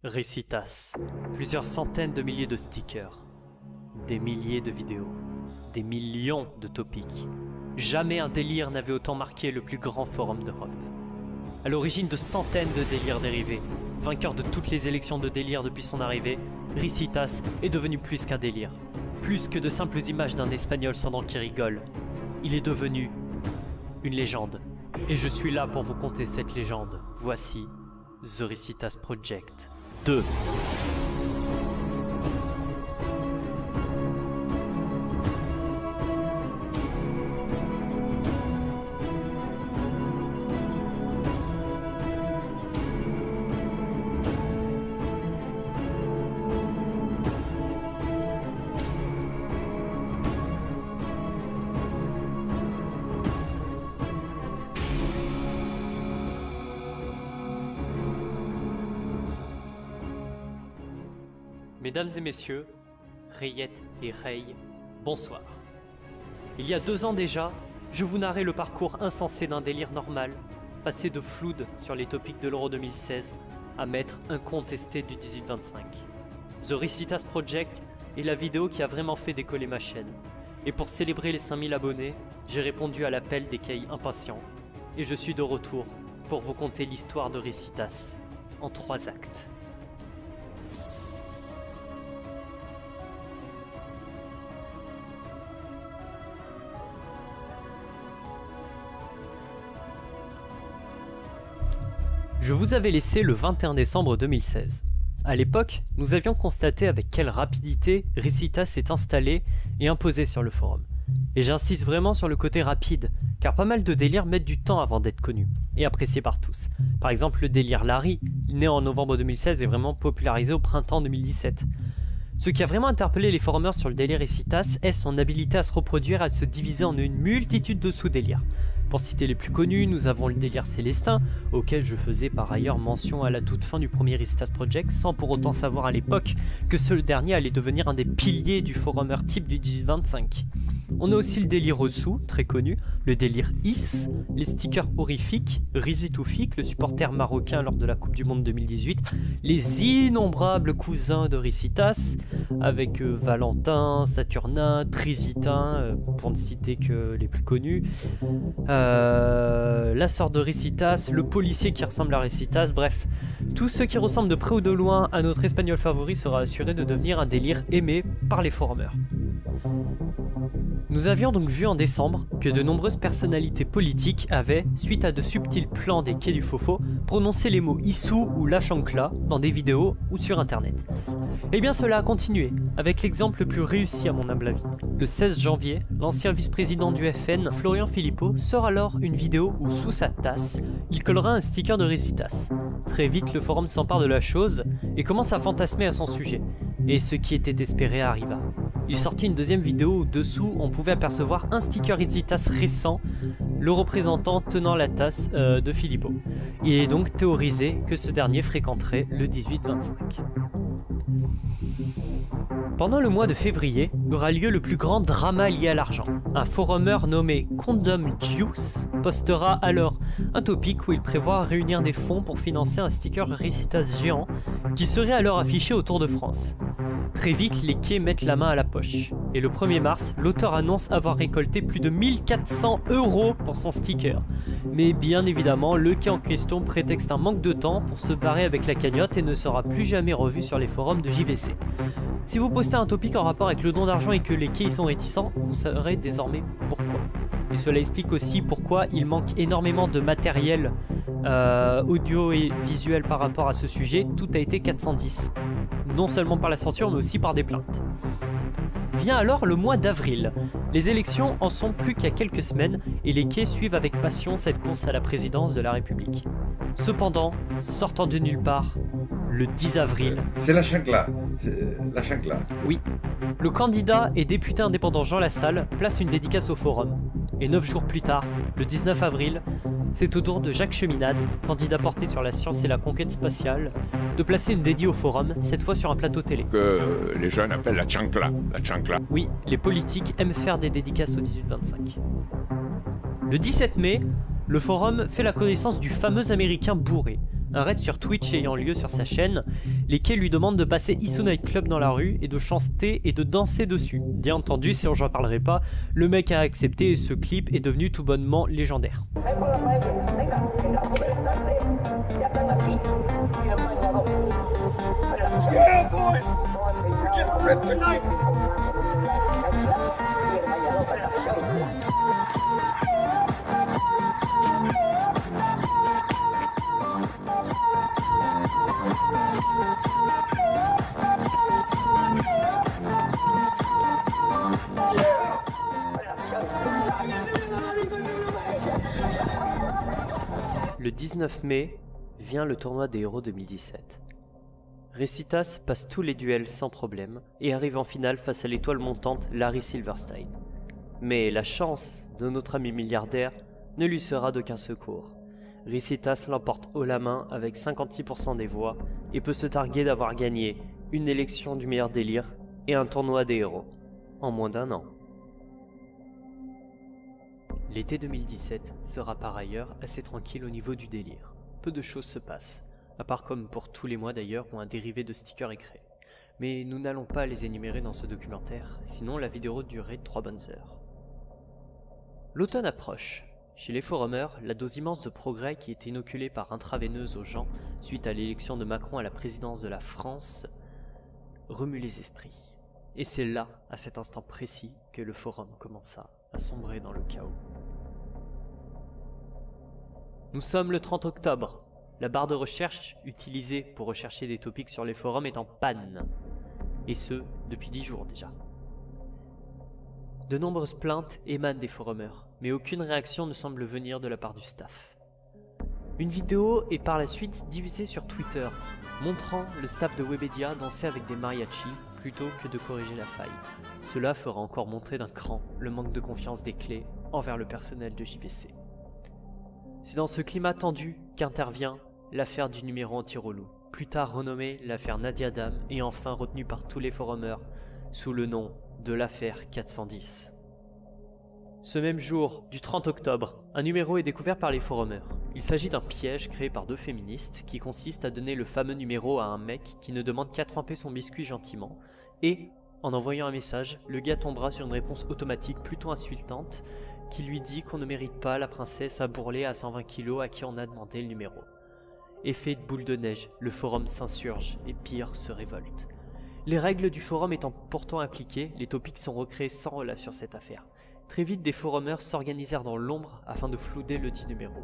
Recitas, plusieurs centaines de milliers de stickers, des milliers de vidéos, des millions de topics. Jamais un délire n'avait autant marqué le plus grand forum d'Europe. À l'origine de centaines de délires dérivés, vainqueur de toutes les élections de délire depuis son arrivée, Recitas est devenu plus qu'un délire. Plus que de simples images d'un espagnol sans dents qui rigole. Il est devenu une légende. Et je suis là pour vous conter cette légende. Voici The Recitas Project 2. Mesdames et messieurs, Rayette et Ray, bonsoir. Il y a 2 ans déjà, je vous narrais le parcours insensé d'un délire normal, passé de floude sur les topics de l'Euro 2016 à maître incontesté du 18-25. The Recitas Project est la vidéo qui a vraiment fait décoller ma chaîne. Et pour célébrer les 5000 abonnés, j'ai répondu à l'appel des caïds impatients. Et je suis de retour pour vous conter l'histoire de Recitas en 3 actes. Je vous avais laissé le 21 décembre 2016. A l'époque, nous avions constaté avec quelle rapidité Recitas s'est installé et imposé sur le forum. Et j'insiste vraiment sur le côté rapide, car pas mal de délires mettent du temps avant d'être connus et appréciés par tous. Par exemple, le délire Larry, né en novembre 2016 et vraiment popularisé au printemps 2017. Ce qui a vraiment interpellé les forumers sur le délire Recitas est son habilité à se reproduire et à se diviser en une multitude de sous-délires. Pour citer les plus connus, nous avons le délire Célestin, auquel je faisais par ailleurs mention à la toute fin du premier Recitas Project, sans pour autant savoir à l'époque que ce dernier allait devenir un des piliers du forumer type du 18-25. On a aussi le délire Ressou, très connu, le délire Is, les stickers horrifiques, Rizitoufik, le supporter marocain lors de la Coupe du Monde 2018, les innombrables cousins de Recitas, avec Valentin, Saturnin, Trisitin, pour ne citer que les plus connus, la sœur de Recitas, le policier qui ressemble à Recitas, bref, tout ce qui ressemble de près ou de loin à notre espagnol favori sera assuré de devenir un délire aimé par les forumers. Nous avions donc vu en décembre que de nombreuses personnalités politiques avaient, suite à de subtils plans des quais du Fofo, prononcé les mots Issou ou La Chancla dans des vidéos ou sur internet. Et bien cela a continué, avec l'exemple le plus réussi à mon humble avis. Le 16 janvier, l'ancien vice-président du FN, Florian Philippot, sort alors une vidéo où sous sa tasse, il collera un sticker de Recitas. Très vite, le forum s'empare de la chose et commence à fantasmer à son sujet. Et ce qui était espéré arriva. Il sortit une deuxième vidéo où dessous on pouvait apercevoir un sticker Recitas récent, le représentant tenant la tasse de Philippot. Il est donc théorisé que ce dernier fréquenterait le 18-25. Pendant le mois de février, aura lieu le plus grand drama lié à l'argent. Un forumer nommé Condom Juice postera alors un topic où il prévoit réunir des fonds pour financer un sticker Recitas géant qui serait alors affiché au Tour de France. Très vite, les quais mettent la main à la poche. Et le 1er mars, l'auteur annonce avoir récolté plus de 1400 € pour son sticker. Mais bien évidemment, le quai en question prétexte un manque de temps pour se barrer avec la cagnotte et ne sera plus jamais revu sur les forums de JVC. Si vous postez un topic en rapport avec le don d'argent et que les quais y sont réticents, vous saurez désormais pourquoi. Et cela explique aussi pourquoi il manque énormément de matériel audio et visuel par rapport à ce sujet. Tout a été 410. Non seulement par la censure, mais aussi par des plaintes. Vient alors le mois d'avril. Les élections en sont plus qu'à quelques semaines et les quais suivent avec passion cette course à la présidence de la République. Cependant, sortant de nulle part, le 10 avril... C'est la chancla. La chancla. Oui. Le candidat et député indépendant Jean Lassalle place une dédicace au forum. Et 9 jours plus tard, le 19 avril, c'est au tour de Jacques Cheminade, candidat porté sur la science et la conquête spatiale, de placer une dédie au forum, cette fois sur un plateau télé. Que les jeunes appellent la chancla. La chancla. Oui, les politiques aiment faire des dédicaces au 18-25. Le 17 mai, le forum fait la connaissance du fameux américain bourré, Un raid sur Twitch ayant lieu sur sa chaîne, les Kay lui demandent de passer Issou Night Club dans la rue et de chanter et de danser dessus. Bien entendu, si j'en parlerai pas, le mec a accepté et ce clip est devenu tout bonnement légendaire. Yeah, boys! We're getting ripped tonight! Le 19 mai vient le tournoi des héros 2017. Recitas passe tous les duels sans problème et arrive en finale face à l'étoile montante Larry Silverstein. Mais la chance de notre ami milliardaire ne lui sera d'aucun secours. Recitas l'emporte haut la main avec 56% des voix et peut se targuer d'avoir gagné une élection du meilleur délire et un tournoi des héros en moins d'un an. L'été 2017 sera par ailleurs assez tranquille au niveau du délire. Peu de choses se passent, à part comme pour tous les mois d'ailleurs où un dérivé de stickers est créé. Mais nous n'allons pas les énumérer dans ce documentaire, sinon la vidéo durerait 3 bonnes heures. L'automne approche. Chez les forumers, la dose immense de progrès qui est inoculée par intraveineuse aux gens suite à l'élection de Macron à la présidence de la France remue les esprits. Et c'est là, à cet instant précis, que le forum commença à sombrer dans le chaos. Nous sommes le 30 octobre. La barre de recherche utilisée pour rechercher des topics sur les forums est en panne. Et ce, depuis 10 jours déjà. De nombreuses plaintes émanent des forumers, mais aucune réaction ne semble venir de la part du staff. Une vidéo est par la suite diffusée sur Twitter, montrant le staff de Webedia danser avec des mariachis plutôt que de corriger la faille. Cela fera encore montrer d'un cran le manque de confiance des clés envers le personnel de JVC. C'est dans ce climat tendu qu'intervient l'affaire du numéro anti-relou, plus tard renommée l'affaire Nadia Dam et enfin retenue par tous les forumers sous le nom de l'affaire 410. Ce même jour, du 30 octobre, un numéro est découvert par les forumers. Il s'agit d'un piège créé par 2 féministes qui consiste à donner le fameux numéro à un mec qui ne demande qu'à tremper son biscuit gentiment et, en envoyant un message, le gars tombera sur une réponse automatique plutôt insultante qui lui dit qu'on ne mérite pas la princesse à bourreler à 120 kg à qui on a demandé le numéro. Effet de boule de neige, le forum s'insurge et pire se révolte. Les règles du forum étant pourtant appliquées, les topics sont recréés sans relâche sur cette affaire. Très vite, des forumers s'organisèrent dans l'ombre afin de flouder le dit numéro,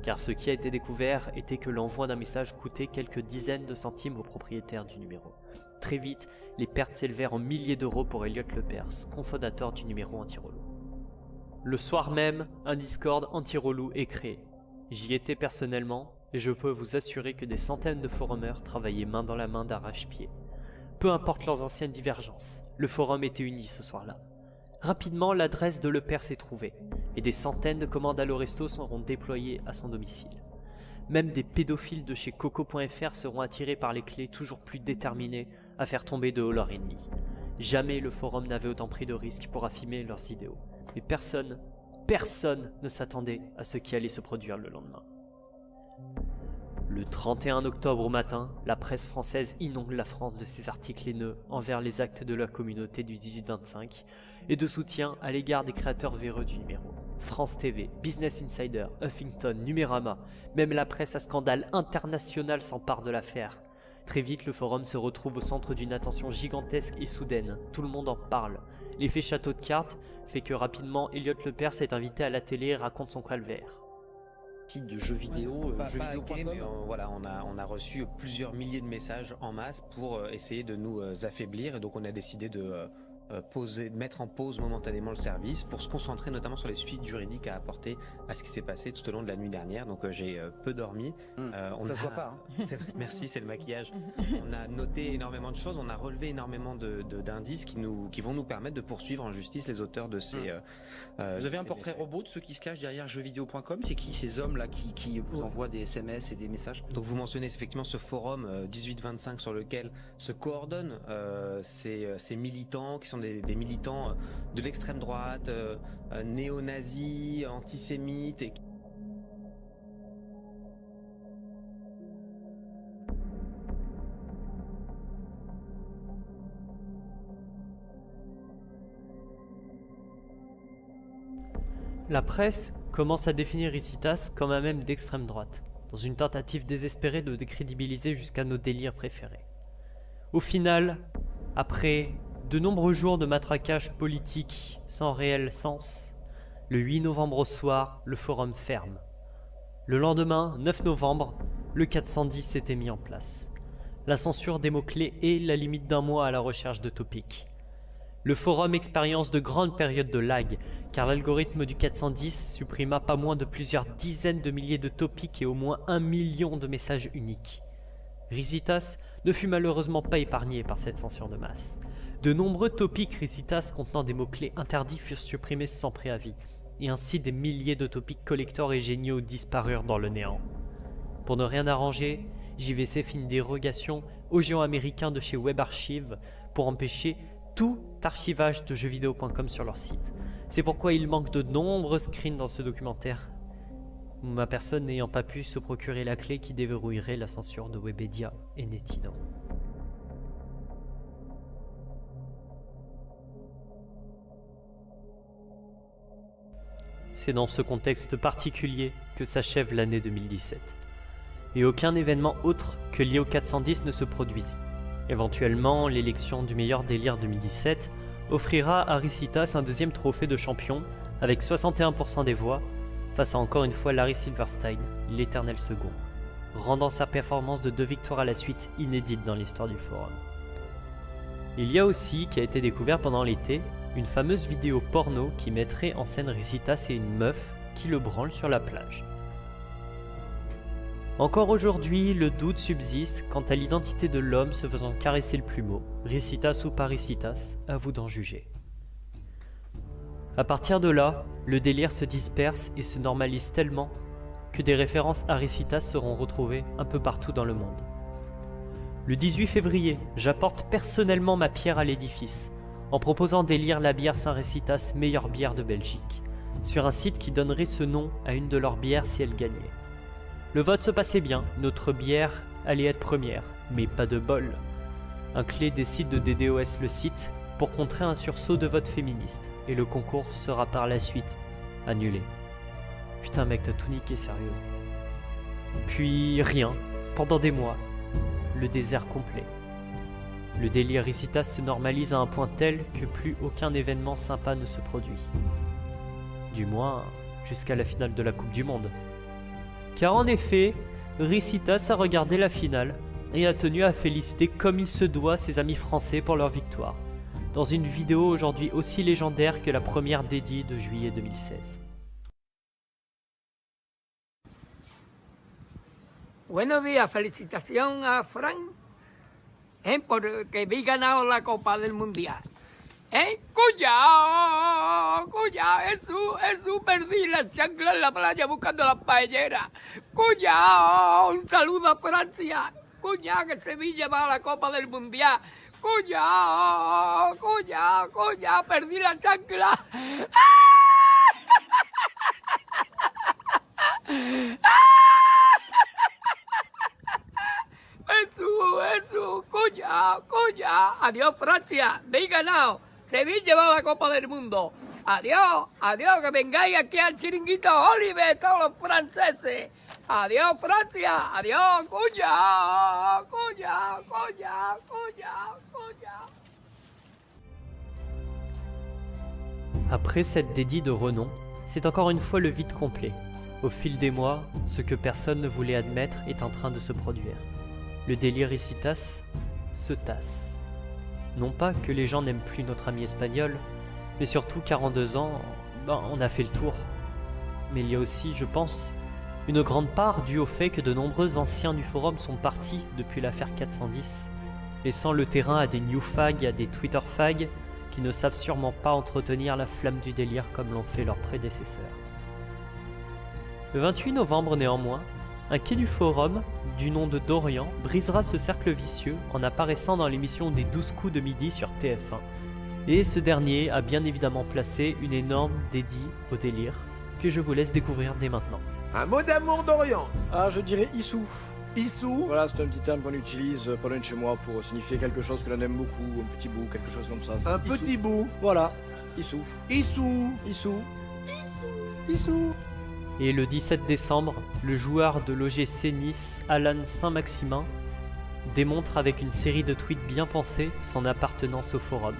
car ce qui a été découvert était que l'envoi d'un message coûtait quelques dizaines de centimes au propriétaire du numéro. Très vite, les pertes s'élevèrent en milliers d'euros pour Elliot Lepers, cofondateur du numéro anti-relou. Le soir même, un Discord anti-relou est créé. J'y étais personnellement, et je peux vous assurer que des centaines de forumers travaillaient main dans la main d'arrache-pied. Peu importe leurs anciennes divergences, le forum était uni ce soir-là. Rapidement, l'adresse de Lepers est trouvée, et des centaines de commandes Allo Resto seront déployées à son domicile. Même des pédophiles de chez Coco.fr seront attirés par les clés toujours plus déterminés à faire tomber de haut leur ennemi. Jamais le forum n'avait autant pris de risques pour affirmer leurs idéaux. Mais personne ne s'attendait à ce qui allait se produire le lendemain. Le 31 octobre au matin, la presse française inonde la France de ses articles haineux envers les actes de la communauté du 18-25 et de soutien à l'égard des créateurs véreux du numéro. France TV, Business Insider, Huffington, Numérama, même la presse à scandale international s'empare de l'affaire. Très vite, le forum se retrouve au centre d'une attention gigantesque et soudaine. Tout le monde en parle. L'effet château de cartes fait que rapidement, Elliot Lepers est invité à la télé et raconte son calvaire. Site de jeux vidéo, jeuxvideo.com, mais voilà, on a reçu plusieurs milliers de messages en masse pour essayer de nous affaiblir, et donc on a décidé de mettre en pause momentanément le service pour se concentrer notamment sur les suites juridiques à apporter à ce qui s'est passé tout au long de la nuit dernière. Donc j'ai peu dormi. Ça se voit pas. Hein. Merci, c'est le maquillage. On a noté énormément de choses, on a relevé énormément d'indices qui vont nous permettre de poursuivre en justice les auteurs de ces... Vous avez un portrait robot de ceux qui se cachent derrière jeuxvideo.com? C'est qui ces hommes là qui vous envoient des SMS et des messages? Donc vous mentionnez effectivement ce forum 1825 sur lequel se coordonnent ces militants qui sont des militants de l'extrême droite, néo-nazis, antisémites La presse commence à définir Ricitas comme un mème d'extrême droite, dans une tentative désespérée de décrédibiliser jusqu'à nos délires préférés. Au final, après de nombreux jours de matraquage politique sans réel sens, le 8 novembre au soir, le forum ferme. Le lendemain, 9 novembre, le 410 s'était mis en place. La censure des mots-clés et la limite d'un mois à la recherche de topics. Le forum expérience de grandes périodes de lag, car l'algorithme du 410 supprima pas moins de plusieurs dizaines de milliers de topics et au moins 1 million de messages uniques. Ricitas ne fut malheureusement pas épargné par cette censure de masse. De nombreux topics Ricitas contenant des mots-clés interdits furent supprimés sans préavis, et ainsi des milliers de topics collectors et géniaux disparurent dans le néant. Pour ne rien arranger, JVC fit une dérogation aux géants américains de chez WebArchive pour empêcher tout archivage de jeuxvideo.com sur leur site. C'est pourquoi il manque de nombreux screens dans ce documentaire, ma personne n'ayant pas pu se procurer la clé qui déverrouillerait la censure de Webedia et Netino. C'est dans ce contexte particulier que s'achève l'année 2017, et aucun événement autre que lié au 410 ne se produisit. Éventuellement, l'élection du meilleur délire 2017 offrira à Ricitas un deuxième trophée de champion avec 61% des voix face à encore une fois Larry Silverstein, l'éternel second, rendant sa performance de 2 victoires à la suite inédite dans l'histoire du forum. Il y a aussi, qui a été découvert pendant l'été, une fameuse vidéo porno qui mettrait en scène Ricitas et une meuf qui le branle sur la plage. Encore aujourd'hui, le doute subsiste quant à l'identité de l'homme se faisant caresser le plumeau, Ricitas ou pas Ricitas, à vous d'en juger. À partir de là, le délire se disperse et se normalise tellement que des références à Ricitas seront retrouvées un peu partout dans le monde. Le 18 février, j'apporte personnellement ma pierre à l'édifice, en proposant d'élire la bière Saint-Ricitas meilleure bière de Belgique, sur un site qui donnerait ce nom à une de leurs bières si elle gagnait. Le vote se passait bien, notre bière allait être première, mais pas de bol. Un clé décide de DDoS le site pour contrer un sursaut de vote féministe, et le concours sera par la suite annulé. Putain mec, t'as tout niqué, sérieux. Puis rien, pendant des mois, le désert complet. Le délire Ricitas se normalise à un point tel que plus aucun événement sympa ne se produit. Du moins, jusqu'à la finale de la Coupe du Monde. Car en effet, Ricitas a regardé la finale et a tenu à féliciter comme il se doit ses amis français pour leur victoire, dans une vidéo aujourd'hui aussi légendaire que la première dédiée de juillet 2016. Buenos días, felicitación a Frank por que habéis ganado la Copa del Mundial. Cuidado, Jesús, perdí la chancla en la playa buscando las paelleras. Cuidado, un saludo a Francia. Cuidado, que Sevilla va a la Copa del Mundial. Cuidado, perdí la chancla. Jesús, cuidado. Adiós, Francia, habéis ganado. Sevilla va a la Copa del Mundo. Adiós, que vengáis aquí al chiringuito Oliver, todos los franceses. Adiós, Francia, adiós, cuidado. Après cette dédie de renom, c'est encore une fois le vide complet. Au fil des mois, ce que personne ne voulait admettre est en train de se produire. Le délire Ricitas se tasse. Non pas que les gens n'aiment plus notre ami espagnol, mais surtout car en 2 ans, on a fait le tour. Mais il y a aussi, je pense, une grande part due au fait que de nombreux anciens du forum sont partis depuis l'affaire 410, laissant le terrain à des new fags et à des Twitter fags qui ne savent sûrement pas entretenir la flamme du délire comme l'ont fait leurs prédécesseurs. Le 28 novembre néanmoins, un quai du forum, du nom de Dorian, brisera ce cercle vicieux en apparaissant dans l'émission des 12 coups de midi sur TF1. Et ce dernier a bien évidemment placé une énorme dédie au délire, que je vous laisse découvrir dès maintenant. Un mot d'amour d'Orient. Ah, je dirais Issou. Issou. Voilà, c'est un petit terme qu'on utilise pas loin de chez moi pour signifier quelque chose que l'on aime beaucoup, un petit bout, quelque chose comme ça. Un petit bout. Voilà, Issou. Issou. Issou. Issou. Et le 17 décembre, le joueur de l'OGC Nice, Alan Saint-Maximin, démontre avec une série de tweets bien pensés son appartenance au forum.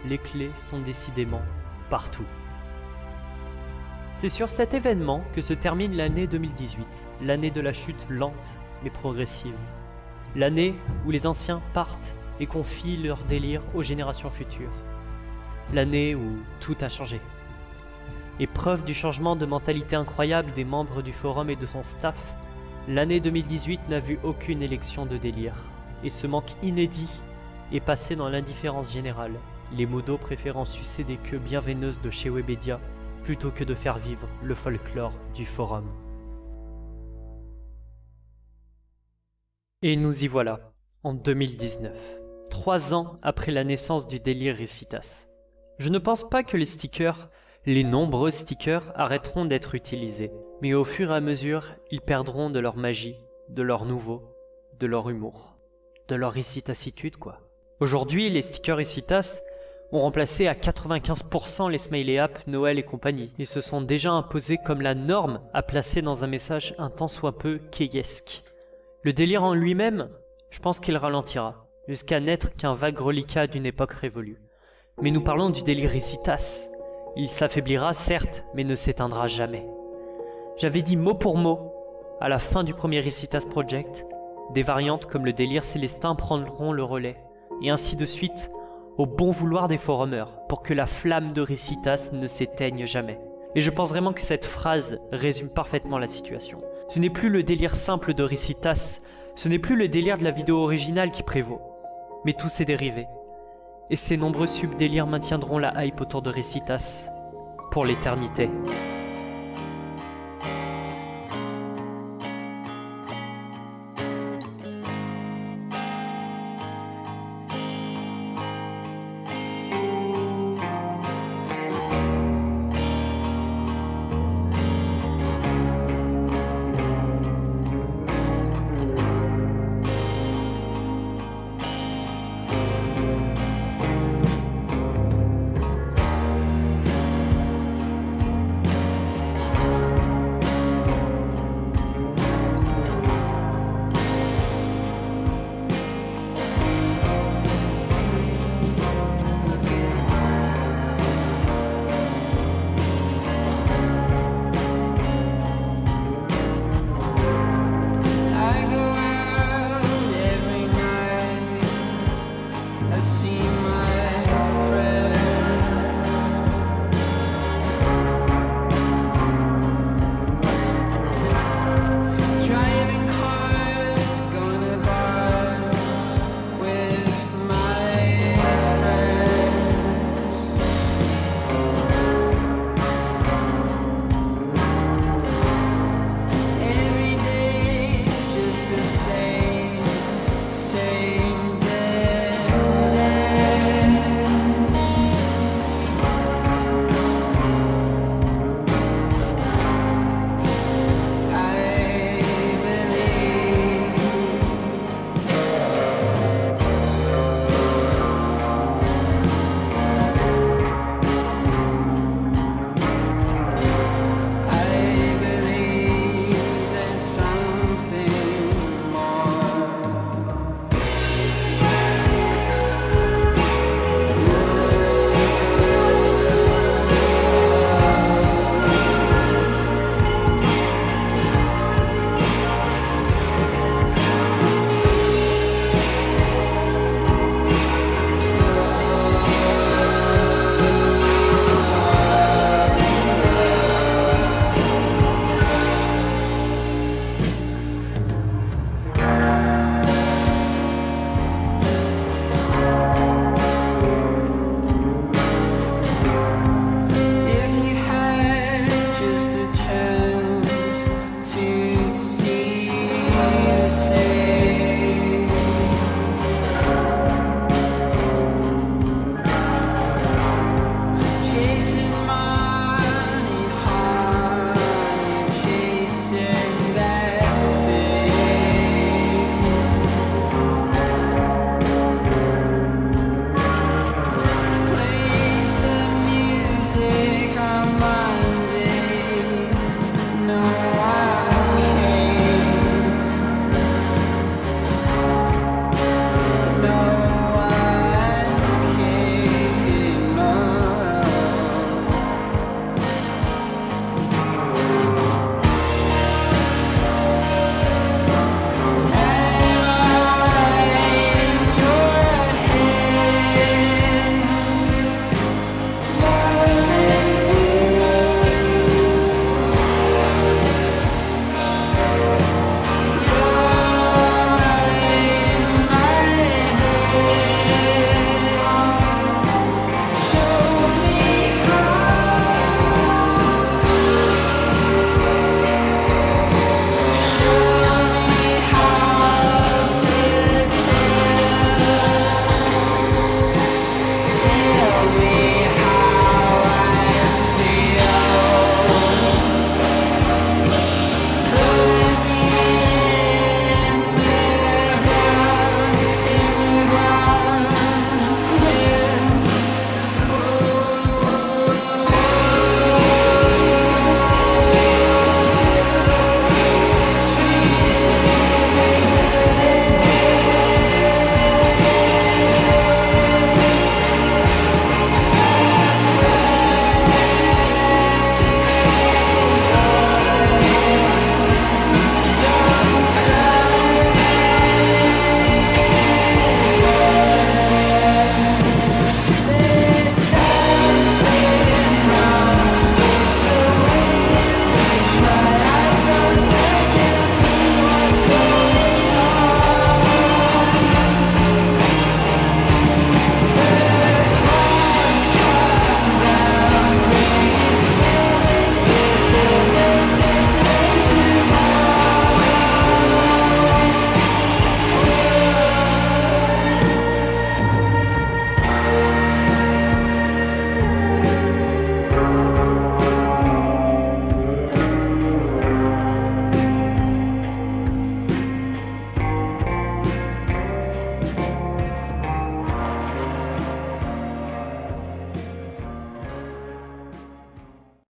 Les clés sont décidément partout. C'est sur cet événement que se termine l'année 2018, l'année de la chute lente mais progressive. L'année où les anciens partent et confient leur délire aux générations futures. L'année où tout a changé. Et preuve du changement de mentalité incroyable des membres du forum et de son staff, l'année 2018 n'a vu aucune élection de délire. Et ce manque inédit est passé dans l'indifférence générale, les modos préférant sucer des queues bien veineuses de chez Webedia plutôt que de faire vivre le folklore du forum. Et nous y voilà, en 2019, 3 ans après la naissance du délire Ricitas. Je ne pense pas que les stickers, les nombreux stickers, arrêteront d'être utilisés, mais au fur et à mesure, ils perdront de leur magie, de leur nouveau, de leur humour, de leur ricitassitude quoi. Aujourd'hui, les stickers Ricitas ont remplacé à 95% les smiley apps Noël et compagnie, et se sont déjà imposés comme la norme à placer dans un message un tant soit peu keyesque. Le délire en lui-même, je pense qu'il ralentira, jusqu'à n'être qu'un vague reliquat d'une époque révolue. Mais nous parlons du délire Ricitas. Il s'affaiblira certes, mais ne s'éteindra jamais. J'avais dit mot pour mot, à la fin du premier Ricitas Project, des variantes comme le délire célestin prendront le relais, et ainsi de suite, au bon vouloir des forumers, pour que la flamme de Ricitas ne s'éteigne jamais. Et je pense vraiment que cette phrase résume parfaitement la situation. Ce n'est plus le délire simple de Ricitas, ce n'est plus le délire de la vidéo originale qui prévaut, mais tous ses dérivés. Et ces nombreux sub-délires maintiendront la hype autour de Ricitas pour l'éternité.